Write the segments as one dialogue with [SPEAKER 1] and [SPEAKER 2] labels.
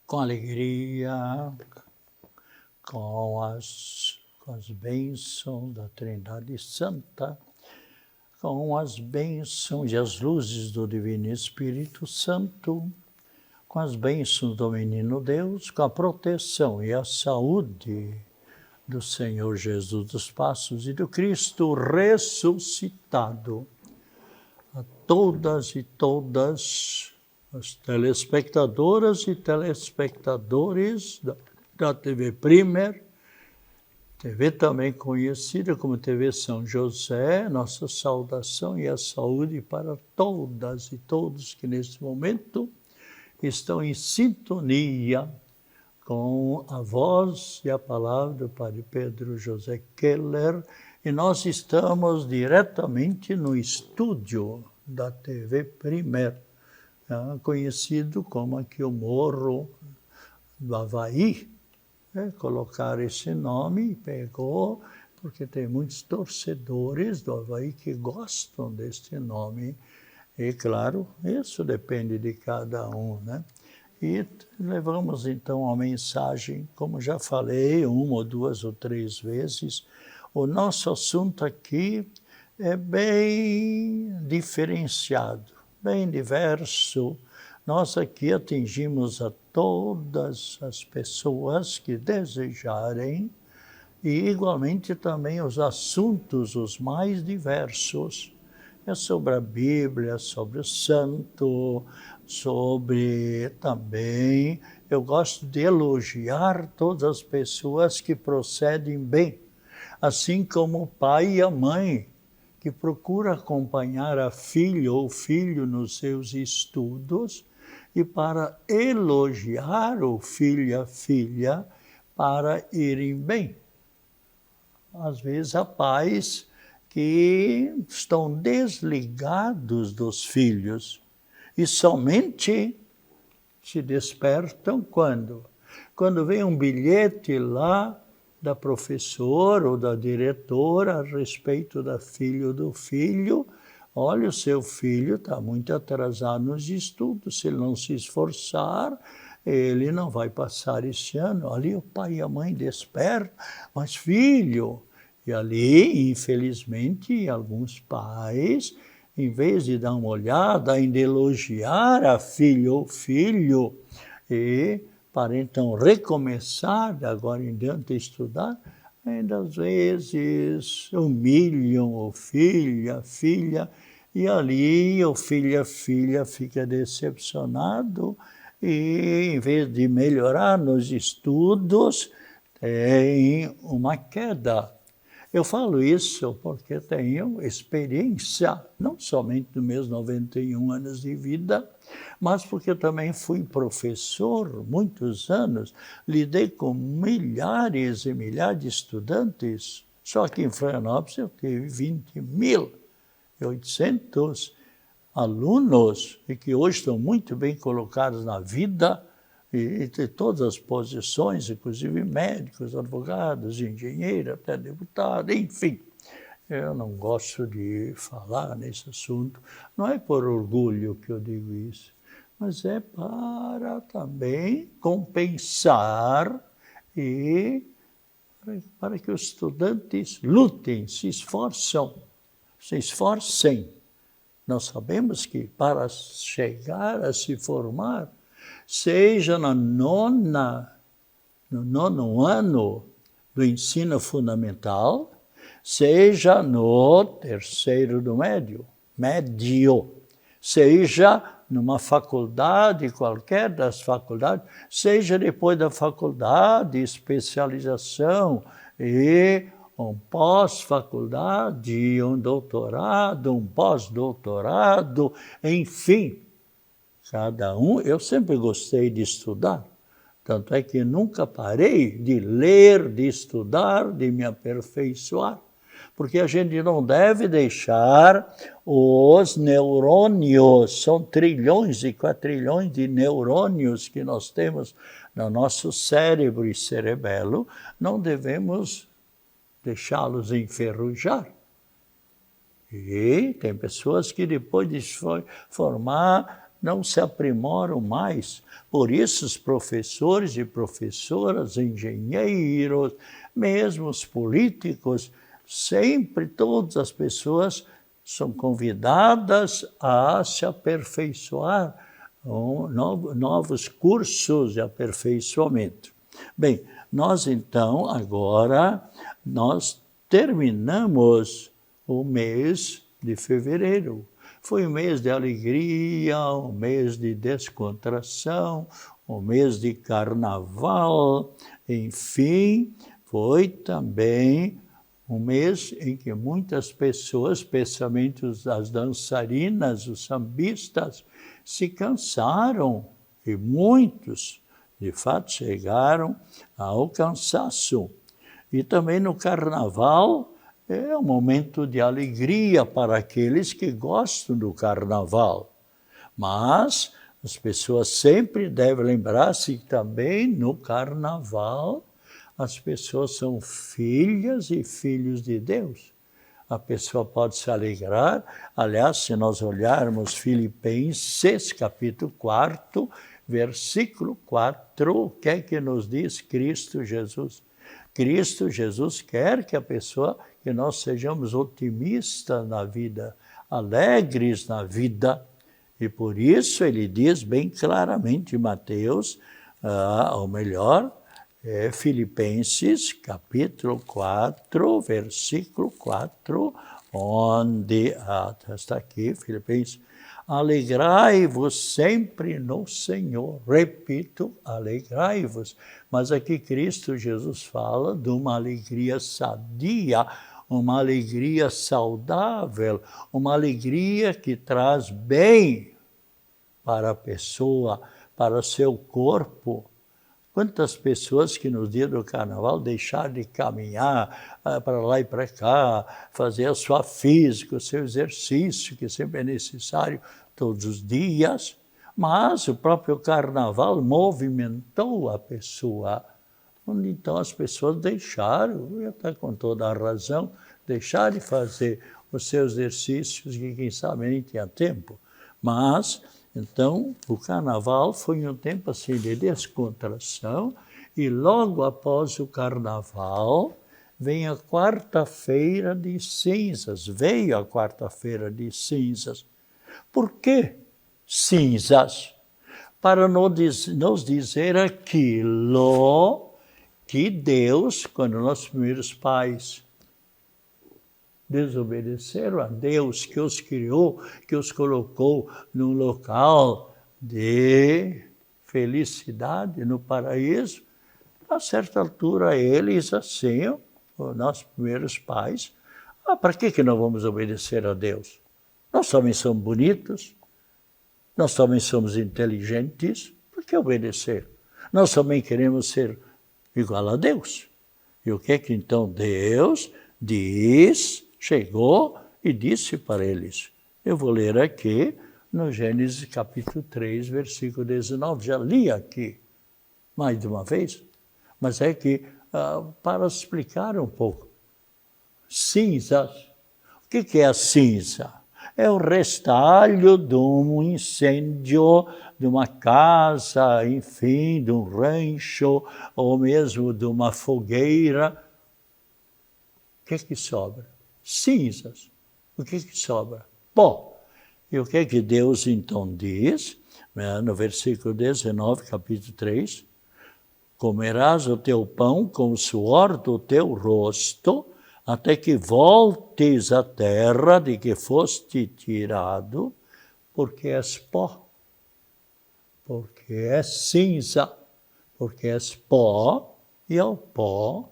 [SPEAKER 1] com alegria, com as bênçãos da Trindade Santa, com as bênçãos e as luzes do Divino Espírito Santo, com as bênçãos do Menino Deus, com a proteção e a saúde do Senhor Jesus dos Passos e do Cristo ressuscitado. A todas e todas as telespectadoras e telespectadores da TV Primer, TV também conhecida como TV São José, nossa saudação e a saúde para todas e todos que neste momento estão em sintonia com a voz e a palavra do Padre Pedro José Keller, e nós estamos diretamente no estúdio da TV Primer, conhecido como aqui o Morro do Havaí. Colocar esse nome, pegou, porque tem muitos torcedores do Havaí que gostam deste nome. E, claro, isso depende de cada um, né? E levamos, então, a mensagem, como já falei, uma ou duas ou três vezes. O nosso assunto aqui é bem diferenciado, bem diverso. Nós aqui atingimos a todas as pessoas que desejarem e, igualmente, também os assuntos os mais diversos. É sobre a Bíblia, sobre o santo, sobre também... Eu gosto de elogiar todas as pessoas que procedem bem, assim como o pai e a mãe, que procura acompanhar a filha ou filho nos seus estudos, e para elogiar o filho e a filha para irem bem. Às vezes há pais que estão desligados dos filhos e somente se despertam quando? Quando vem um bilhete lá da professora ou da diretora a respeito da filha ou do filho. Olha, o seu filho está muito atrasado nos estudos, se ele não se esforçar, ele não vai passar esse ano. Ali o pai e a mãe despertam, mas filho... E ali, infelizmente, alguns pais, em vez de dar uma olhada, ainda elogiar a filha ou filho, e para então recomeçar, de agora em diante, a estudar, ainda às vezes humilham o filho, a filha, e ali o filho e a filha fica decepcionado, e em vez de melhorar nos estudos, tem uma queda. Eu falo isso porque tenho experiência, não somente nos meus 91 anos de vida, mas porque também fui professor muitos anos, lidei com milhares e milhares de estudantes. Só que em Florianópolis eu tive 20.800 alunos, e que hoje estão muito bem colocados na vida, e de todas as posições, inclusive médicos, advogados, engenheiros, até deputado, enfim. Eu não gosto de falar nesse assunto, não é por orgulho que eu digo isso, mas é para também compensar e para que os estudantes lutem, se esforcem. Nós sabemos que para chegar a se formar, seja no nono ano do ensino fundamental, seja no terceiro do médio, seja numa faculdade, qualquer das faculdades, seja depois da faculdade, especialização e um pós-faculdade, um doutorado, um pós-doutorado, enfim. Cada um, eu sempre gostei de estudar, tanto é que nunca parei de ler, de estudar, de me aperfeiçoar, porque a gente não deve deixar os neurônios, são trilhões e quatrilhões de neurônios que nós temos no nosso cérebro e cerebelo, não devemos deixá-los enferrujar. E tem pessoas que depois de formar não se aprimoram mais. Por isso os professores e professoras, engenheiros, mesmo os políticos, sempre todas as pessoas são convidadas a se aperfeiçoar, novos cursos de aperfeiçoamento. Bem, nós então, agora, nós terminamos o mês de fevereiro. Foi um mês de alegria, um mês de descontração, um mês de carnaval, enfim, foi também um mês em que muitas pessoas, especialmente as dançarinas, os sambistas, se cansaram e muitos, de fato, chegaram ao cansaço. E também no carnaval é um momento de alegria para aqueles que gostam do carnaval. Mas as pessoas sempre devem lembrar-se que também no carnaval as pessoas são filhas e filhos de Deus. A pessoa pode se alegrar. Aliás, se nós olharmos Filipenses, capítulo 4, versículo 4, o que é que nos diz Cristo Jesus? Cristo Jesus quer que nós sejamos otimistas na vida, alegres na vida. E por isso ele diz bem claramente em Mateus, ou melhor, Filipenses, capítulo 4, versículo 4, onde, está aqui, Filipenses, alegrai-vos sempre no Senhor. Repito, alegrai-vos. Mas aqui Cristo Jesus fala de uma alegria sadia, uma alegria saudável, uma alegria que traz bem para a pessoa, para o seu corpo. Quantas pessoas que no dia do carnaval deixaram de caminhar para lá e para cá, fazer a sua física, o seu exercício, que sempre é necessário todos os dias, mas o próprio carnaval movimentou a pessoa, onde então as pessoas deixaram, e até com toda a razão, deixaram de fazer os seus exercícios, que quem sabe nem tinha tempo, mas então, o carnaval foi um tempo assim de descontração e logo após o carnaval vem a quarta-feira de cinzas. Veio a quarta-feira de cinzas. Por que cinzas? Para nos dizer aquilo que Deus, quando nossos primeiros pais desobedeceram a Deus, que os criou, que os colocou num local de felicidade, no paraíso, a certa altura eles, assim, os nossos primeiros pais, para que não vamos obedecer a Deus? Nós também somos bonitos, nós também somos inteligentes, por que obedecer? Nós também queremos ser igual a Deus. E o que é que então Deus diz? Chegou e disse para eles. Eu vou ler aqui no Gênesis capítulo 3, versículo 19. Já li aqui mais de uma vez, mas é que para explicar um pouco. Cinzas. O que é a cinza? É o restalho de um incêndio, de uma casa, enfim, de um rancho, ou mesmo de uma fogueira. O que é que sobra? Cinzas. O que sobra? Pó. E o que é que Deus então diz? No versículo 19, capítulo 3, comerás o teu pão com o suor do teu rosto, até que voltes à terra de que foste tirado, porque és pó, porque és cinza, porque és pó, e ao pó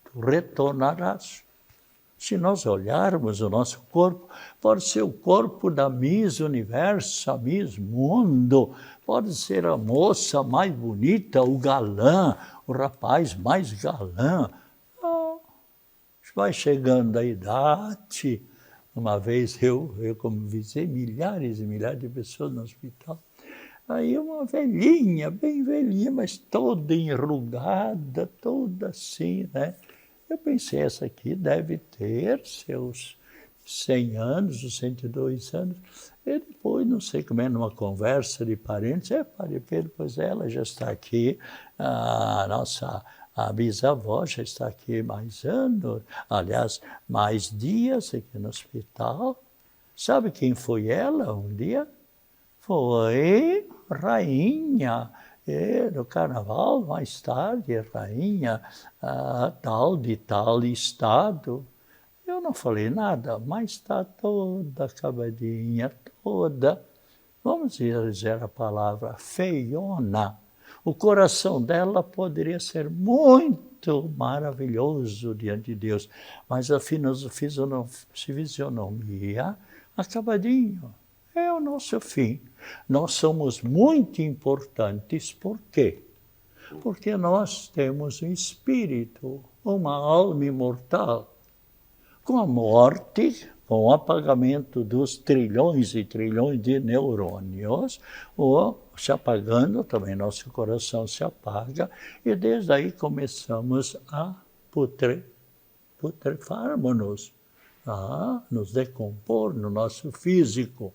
[SPEAKER 1] tu retornarás. Se nós olharmos o nosso corpo, pode ser o corpo da Miss Universo, a Miss Mundo, pode ser a moça mais bonita, o galã, o rapaz mais galã. Vai chegando a idade. Uma vez eu como visitei milhares e milhares de pessoas no hospital, aí uma velhinha, bem velhinha, mas toda enrugada, toda assim, né? Eu pensei, essa aqui deve ter seus 100 anos, ou 102 anos. E depois, não sei como é, numa conversa de parentes, Padre Pedro, pois ela já está aqui, a bisavó já está aqui mais anos, aliás, mais dias aqui no hospital. Sabe quem foi ela um dia? Foi rainha do carnaval, mais tarde, rainha tal de tal estado. Eu não falei nada, mas está toda acabadinha, toda, vamos dizer a palavra, feiona. O coração dela poderia ser muito maravilhoso diante de Deus, mas a fisionomia, acabadinho, é o nosso fim. Nós somos muito importantes, por quê? Porque nós temos um espírito, uma alma imortal. Com a morte, com o apagamento dos trilhões e trilhões de neurônios, se apagando, também nosso coração se apaga, e desde aí começamos a putrefarmos-nos, a nos decompor no nosso físico.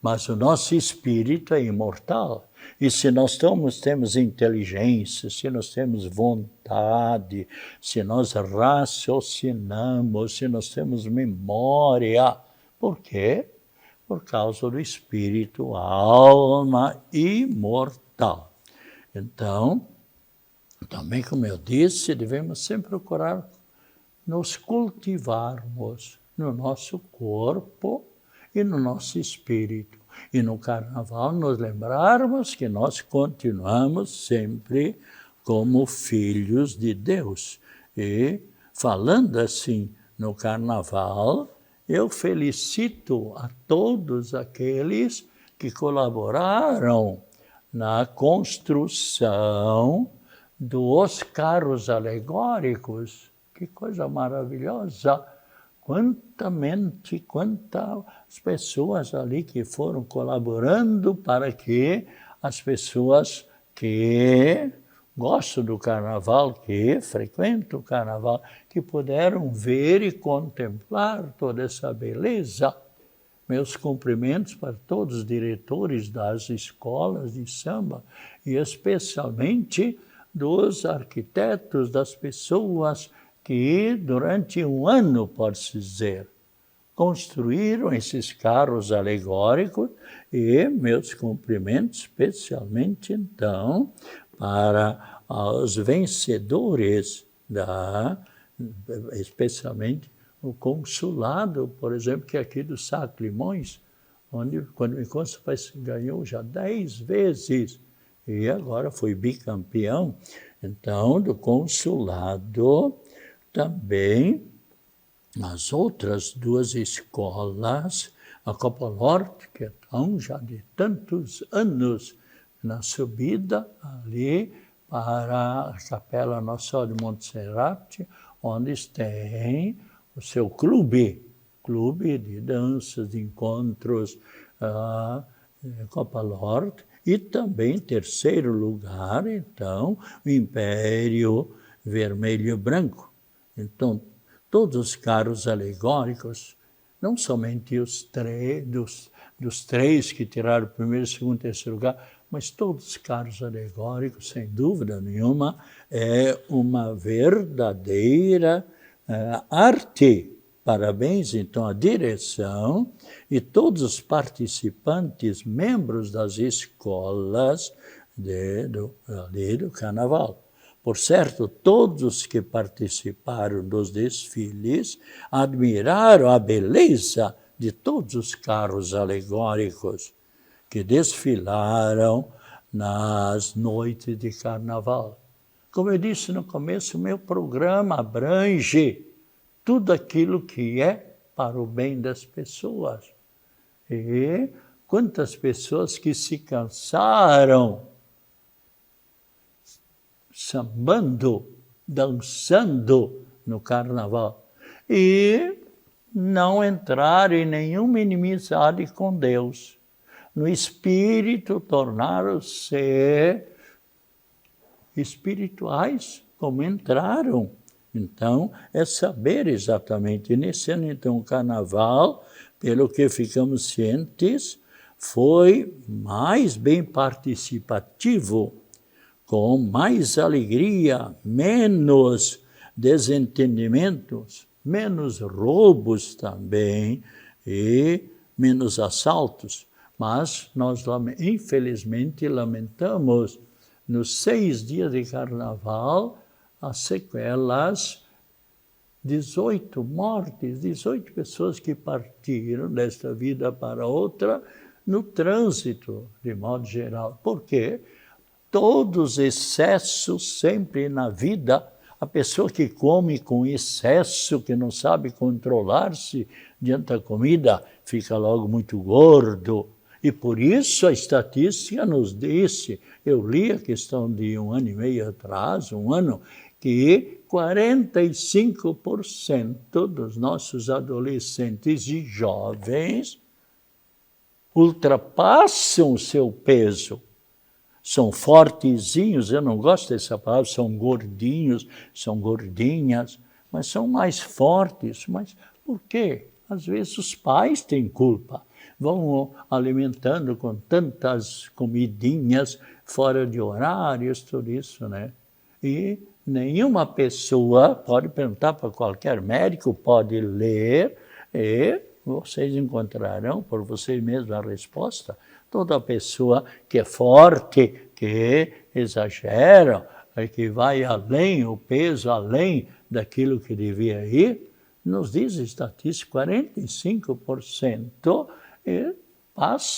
[SPEAKER 1] Mas o nosso espírito é imortal. E se nós temos inteligência, se nós temos vontade, se nós raciocinamos, se nós temos memória, por quê? Por causa do espírito, alma imortal. Então, também como eu disse, devemos sempre procurar nos cultivarmos no nosso corpo e no nosso espírito. E no carnaval nos lembrarmos que nós continuamos sempre como filhos de Deus. E falando assim no carnaval, eu felicito a todos aqueles que colaboraram na construção dos carros alegóricos. Que coisa maravilhosa! Quanta mente, quantas pessoas ali que foram colaborando para que as pessoas que gostam do carnaval, que frequentam o carnaval, que puderam ver e contemplar toda essa beleza. Meus cumprimentos para todos os diretores das escolas de samba e especialmente dos arquitetos, das pessoas que durante um ano, pode-se dizer, construíram esses carros alegóricos e meus cumprimentos especialmente, então, para os vencedores, especialmente o consulado, por exemplo, que é aqui do Sacro Limões, onde, quando me consta, ganhou já 10 vezes e agora foi bicampeão, então, do consulado. Também as outras duas escolas, a Copa Norte, que estão já de tantos anos na subida ali para a Capela Nossa Senhora de Montserrat, onde tem o seu clube de danças, de encontros, Copa Norte, e também, em terceiro lugar, então, o Império Vermelho e Branco. Então, todos os carros alegóricos, não somente os dos três que tiraram o primeiro, segundo e terceiro lugar, mas todos os carros alegóricos, sem dúvida nenhuma, é uma verdadeira arte. Parabéns, então, à direção e todos os participantes, membros das escolas do Carnaval. Por certo, todos que participaram dos desfiles admiraram a beleza de todos os carros alegóricos que desfilaram nas noites de carnaval. Como eu disse no começo, meu programa abrange tudo aquilo que é para o bem das pessoas. E quantas pessoas que se cansaram sambando, dançando no carnaval e não entraram em nenhuma inimizade com Deus. No espírito tornaram-se espirituais, como entraram Então, é saber exatamente. Nesse ano, então, o Carnaval, pelo que ficamos cientes, foi mais bem participativo, com mais alegria, menos desentendimentos, menos roubos também e menos assaltos. Mas nós, infelizmente, lamentamos, nos 6 dias de Carnaval, as sequelas, 18 mortes, 18 pessoas que partiram desta vida para outra no trânsito, de modo geral. Por quê? Todos os excessos sempre na vida, a pessoa que come com excesso, que não sabe controlar-se diante da comida, fica logo muito gordo. E por isso a estatística nos disse, eu li a questão de 1 ano e meio atrás, 1 ano, que 45% dos nossos adolescentes e jovens ultrapassam o seu peso. São fortezinhos, eu não gosto dessa palavra, são gordinhos, são gordinhas, mas são mais fortes. Mas por quê? Às vezes os pais têm culpa. Vão alimentando com tantas comidinhas fora de horários, tudo isso, né? E nenhuma pessoa, pode perguntar para qualquer médico, pode ler, e vocês encontrarão por vocês mesmos a resposta. Toda pessoa que é forte, que exagera, que vai além, o peso além daquilo que devia ir, nos diz estatística, 45%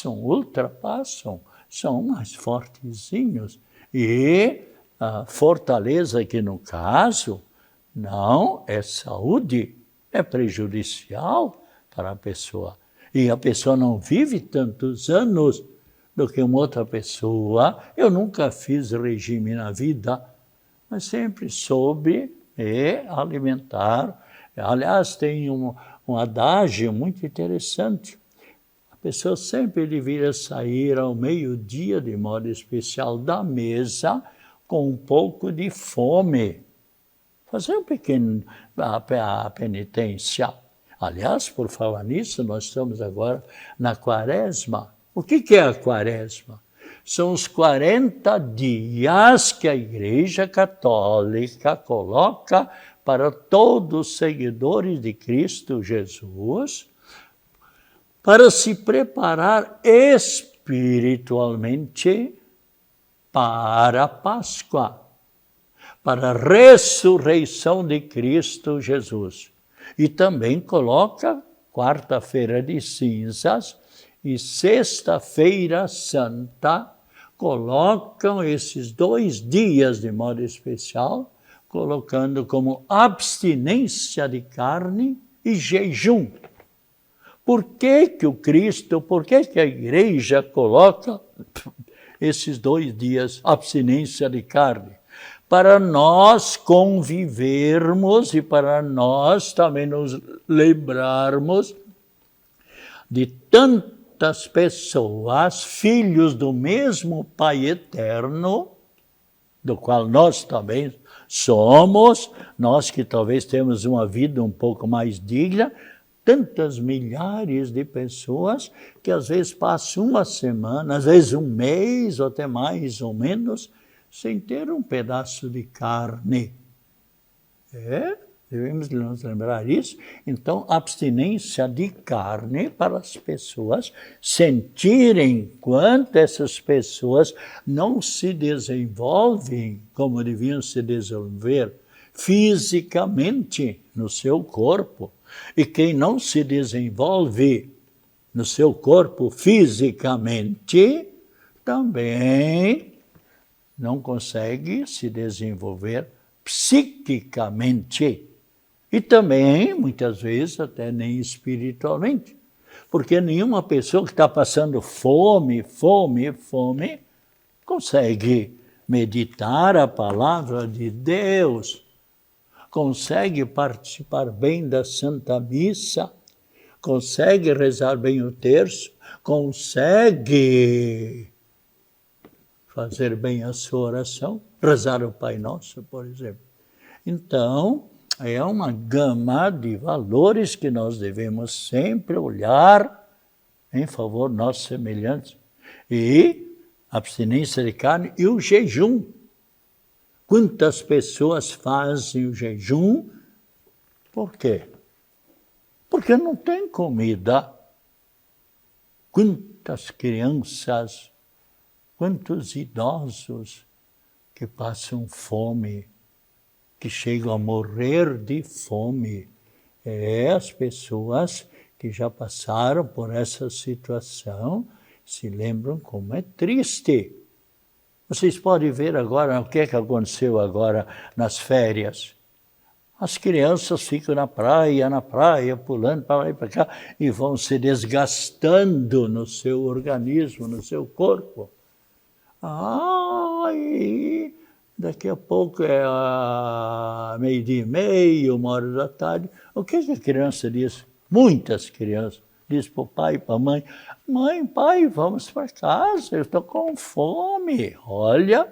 [SPEAKER 1] ultrapassam, são mais fortezinhos. E a fortaleza que, no caso, não é saúde, é prejudicial para a pessoa. E a pessoa não vive tantos anos do que uma outra pessoa. Eu nunca fiz regime na vida, mas sempre soube me alimentar. Aliás, tem um adágio muito interessante. A pessoa sempre deveria sair ao meio-dia, de modo especial, da mesa com um pouco de fome. Fazer um pequeno a penitência. Aliás, por falar nisso, nós estamos agora na Quaresma. O que é a Quaresma? São os 40 dias que a Igreja Católica coloca para todos os seguidores de Cristo Jesus, para se preparar espiritualmente para a Páscoa, para a ressurreição de Cristo Jesus. E também coloca quarta-feira de cinzas e sexta-feira santa, colocam esses 2 dias de modo especial, colocando como abstinência de carne e jejum. Por que que a Igreja coloca esses 2 dias abstinência de carne? Para nós convivermos e para nós também nos lembrarmos de tantas pessoas, filhos do mesmo Pai Eterno, do qual nós também somos, nós que talvez temos uma vida um pouco mais digna, tantas milhares de pessoas que às vezes passam uma semana, às vezes um mês, ou até mais ou menos, sem ter um pedaço de carne. Devemos nos lembrar isso. Então, abstinência de carne para as pessoas sentirem quanto essas pessoas não se desenvolvem como deviam se desenvolver fisicamente no seu corpo. E quem não se desenvolve no seu corpo fisicamente também não consegue se desenvolver psiquicamente. E também, muitas vezes, até nem espiritualmente. Porque nenhuma pessoa que está passando fome, consegue meditar a palavra de Deus, consegue participar bem da Santa Missa, consegue rezar bem o terço, consegue fazer bem a sua oração, rezar o Pai Nosso, por exemplo. Então, é uma gama de valores que nós devemos sempre olhar em favor dos nossos semelhantes. E a abstinência de carne e o jejum. Quantas pessoas fazem o jejum? Por quê? Porque não tem comida. Quantas crianças, quantos idosos que passam fome, que chegam a morrer de fome. As pessoas que já passaram por essa situação se lembram como é triste. Vocês podem ver agora o que é que aconteceu agora nas férias. As crianças ficam na praia, pulando para lá e para cá, e vão se desgastando no seu organismo, no seu corpo. Daqui a pouco é meio-dia e meio, 13h. O que a criança diz? Muitas crianças diz para o pai e para a mãe: mãe, pai, vamos para casa, eu estou com fome. Olha,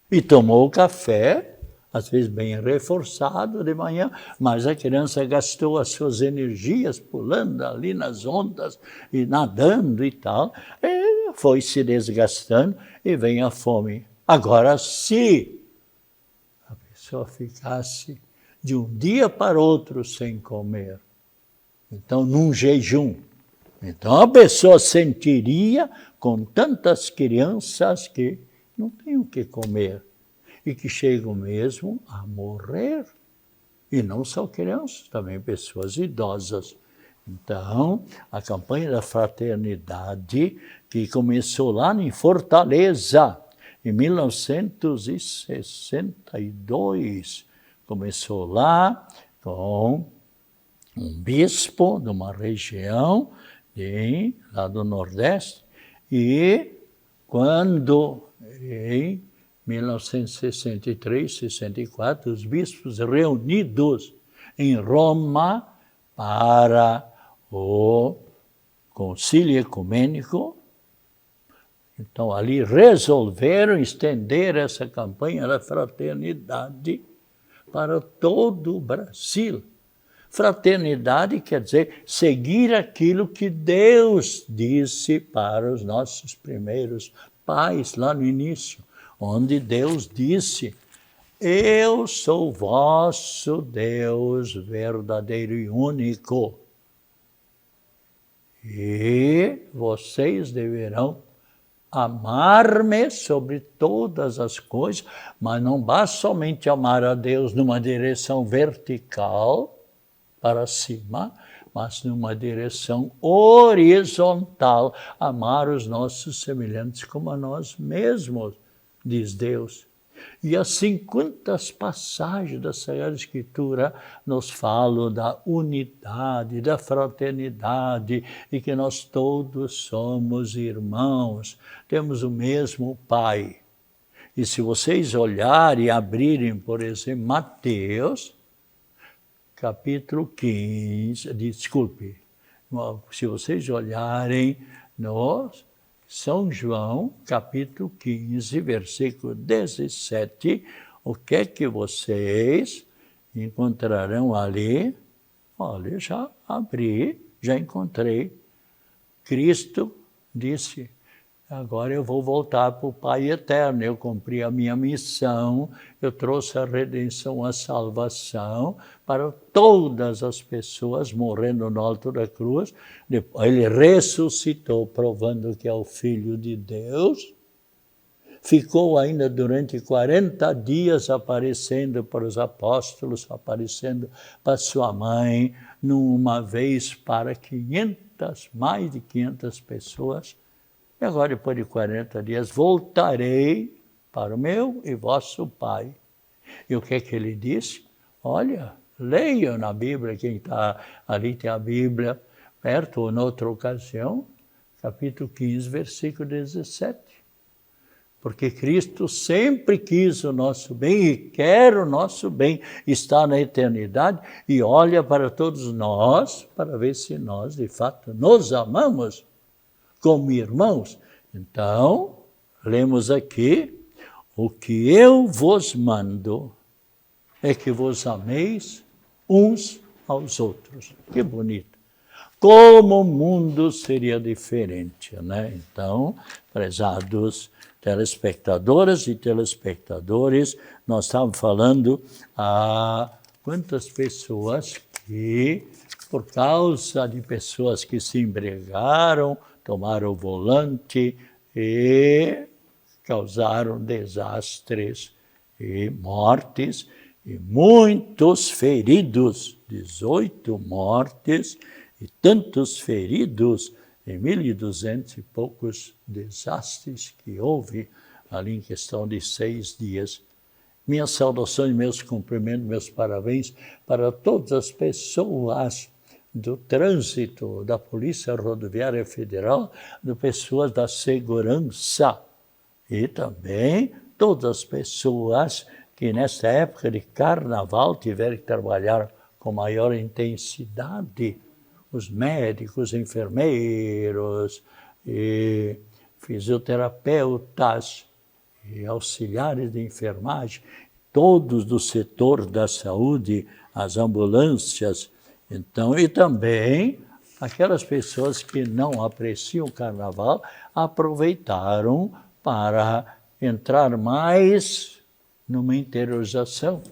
[SPEAKER 1] e tomou o café, às vezes bem reforçado de manhã, mas a criança gastou as suas energias pulando ali nas ondas e nadando e tal, e foi se desgastando e vem a fome. Agora, se a pessoa ficasse de um dia para outro sem comer, então num jejum, então a pessoa sentiria com tantas crianças que não tem o que comer e que chegam mesmo a morrer. E não só crianças, também pessoas idosas. Então, a campanha da fraternidade, que começou lá em Fortaleza, em 1962, começou lá com um bispo de uma região lá do Nordeste, e quando em 1963, 64, os bispos reunidos em Roma para o concílio ecumênico, então ali resolveram estender essa campanha da fraternidade para todo o Brasil. Fraternidade quer dizer seguir aquilo que Deus disse para os nossos primeiros pais lá no início, onde Deus disse: eu sou vosso Deus verdadeiro e único, e vocês deverão amar-me sobre todas as coisas, mas não basta somente amar a Deus numa direção vertical, para cima, mas numa direção horizontal, amar os nossos semelhantes como a nós mesmos, diz Deus. E assim, quantas passagens da Sagrada Escritura nos falam da unidade, da fraternidade, e que nós todos somos irmãos, temos o mesmo Pai. E se vocês olharem e abrirem, por exemplo, Mateus, capítulo 15, desculpe, se vocês olharem no São João, capítulo 15, versículo 17, o que é que vocês encontrarão ali? Olha, eu já abri, já encontrei. Cristo disse: agora eu vou voltar para o Pai Eterno, eu cumpri a minha missão, eu trouxe a redenção, a salvação para todas as pessoas, morrendo no alto da cruz. Depois ele ressuscitou, provando que é o Filho de Deus. Ficou ainda durante 40 dias aparecendo para os apóstolos, aparecendo para sua mãe, numa vez para mais de 500 pessoas. E agora, depois de 40 dias, voltarei para o meu e vosso Pai. E o que é que ele disse? Olha, leiam na Bíblia, quem está ali tem a Bíblia, perto ou noutra ocasião, capítulo 15, versículo 17. Porque Cristo sempre quis o nosso bem e quer o nosso bem, está na eternidade e olha para todos nós para ver se nós, de fato, nos amamos como irmãos. Então, lemos aqui: o que eu vos mando é que vos ameis uns aos outros. Que bonito. Como o mundo seria diferente, né? Então, prezados telespectadoras e telespectadores, nós estávamos falando a quantas pessoas que, por causa de pessoas que se embriagaram, tomaram o volante e causaram desastres e mortes, e muitos feridos, 18 mortes e tantos feridos em 1.200 e poucos desastres que houve ali em questão de 6 dias. Minhas saudações, meus cumprimentos, meus parabéns para todas as pessoas do trânsito, da Polícia Rodoviária Federal, de pessoas da segurança e também todas as pessoas que nesta época de carnaval tiveram que trabalhar com maior intensidade, os médicos, enfermeiros, e fisioterapeutas, e auxiliares de enfermagem, todos do setor da saúde, as ambulâncias, então, e também aquelas pessoas que não apreciam o carnaval aproveitaram para entrar mais numa interiorização,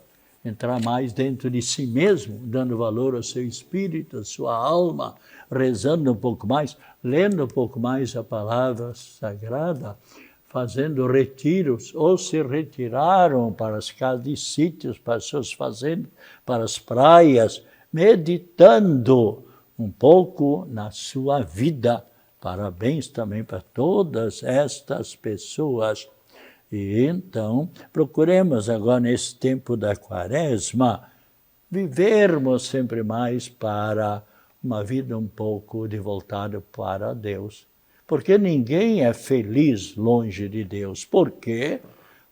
[SPEAKER 1] entrar mais dentro de si mesmo, dando valor ao seu espírito, à sua alma, rezando um pouco mais, lendo um pouco mais a palavra sagrada, fazendo retiros, ou se retiraram para as casas de sítios, para as suas fazendas, para as praias, meditando um pouco na sua vida. Parabéns também para todas estas pessoas. E então, procuremos agora, nesse tempo da Quaresma, vivermos sempre mais para uma vida um pouco de voltada para Deus. Porque ninguém é feliz longe de Deus. Por quê?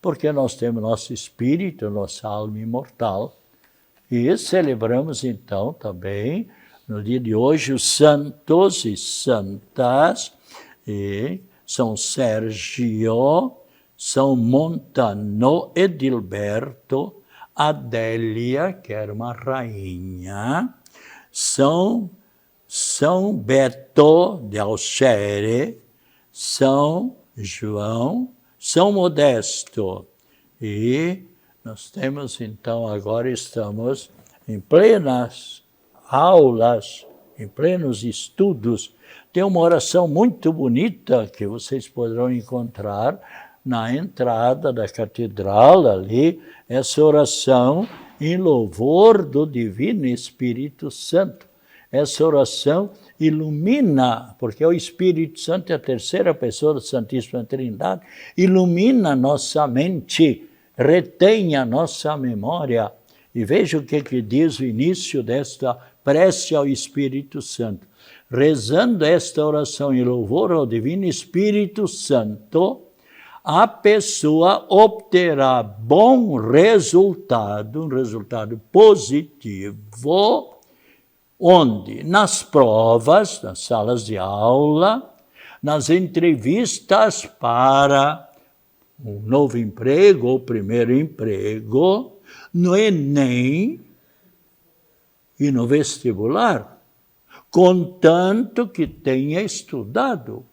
[SPEAKER 1] Porque nós temos nosso espírito, nossa alma imortal. E celebramos então também, no dia de hoje, os santos e santas, e São Sérgio, São Montano, Edilberto, Adélia, que era uma rainha, São Beto de Alcere, São João, São Modesto. E nós temos então, agora estamos em plenas aulas, em plenos estudos. Tem uma oração muito bonita que vocês poderão encontrar na entrada da catedral ali, essa oração em louvor do Divino Espírito Santo. Essa oração ilumina, porque o Espírito Santo é a terceira pessoa da Santíssima Trindade, ilumina nossa mente, retém a nossa memória. E veja o que diz o início desta prece ao Espírito Santo. Rezando esta oração em louvor ao Divino Espírito Santo, a pessoa obterá bom resultado, um resultado positivo, onde? Nas provas, nas salas de aula, nas entrevistas para um novo emprego ou primeiro emprego, no Enem e no vestibular, contanto que tenha estudado.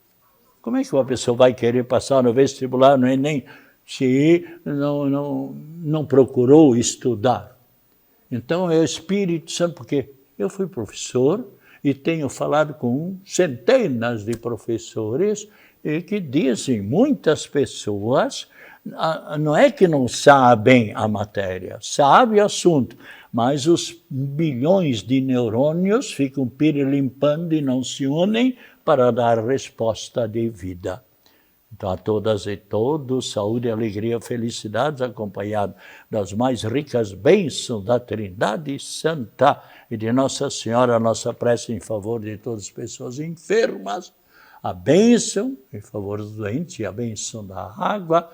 [SPEAKER 1] Como é que uma pessoa vai querer passar no vestibular, no Enem, se não procurou estudar? Então é o Espírito Santo, porque eu fui professor e tenho falado com centenas de professores e que dizem, muitas pessoas, não é que não sabem a matéria, sabem o assunto, mas os bilhões de neurônios ficam pirilimpando e não se unem para dar resposta de vida. Então, a todas e todos, saúde, alegria, felicidades, acompanhado das mais ricas bênçãos da Trindade Santa e de Nossa Senhora, a nossa prece em favor de todas as pessoas enfermas, a bênção em favor dos doentes e a bênção da água.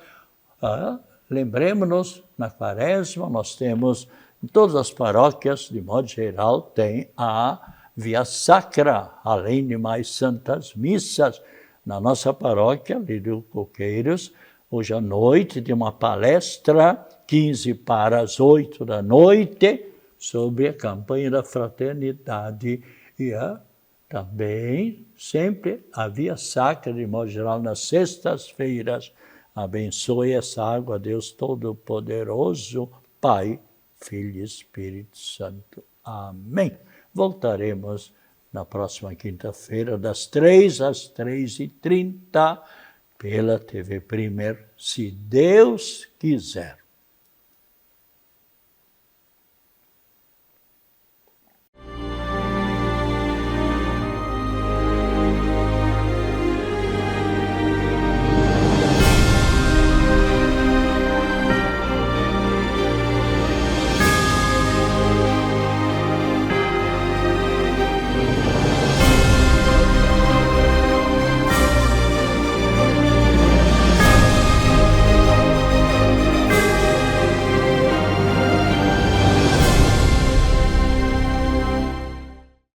[SPEAKER 1] Lembremos-nos, na Quaresma, nós temos, em todas as paróquias, de modo geral, tem a Via Sacra, além de mais santas missas. Na nossa paróquia, ali do Coqueiros, Hoje à noite tem uma palestra, 15 para as 8 da noite, sobre a campanha da fraternidade. E também sempre a via sacra, de modo geral, nas sextas-feiras. Abençoe essa água, Deus Todo-Poderoso, Pai, Filho e Espírito Santo. Amém. Voltaremos na próxima quinta-feira, das 3 às 3h30, pela TV Primer, se Deus quiser.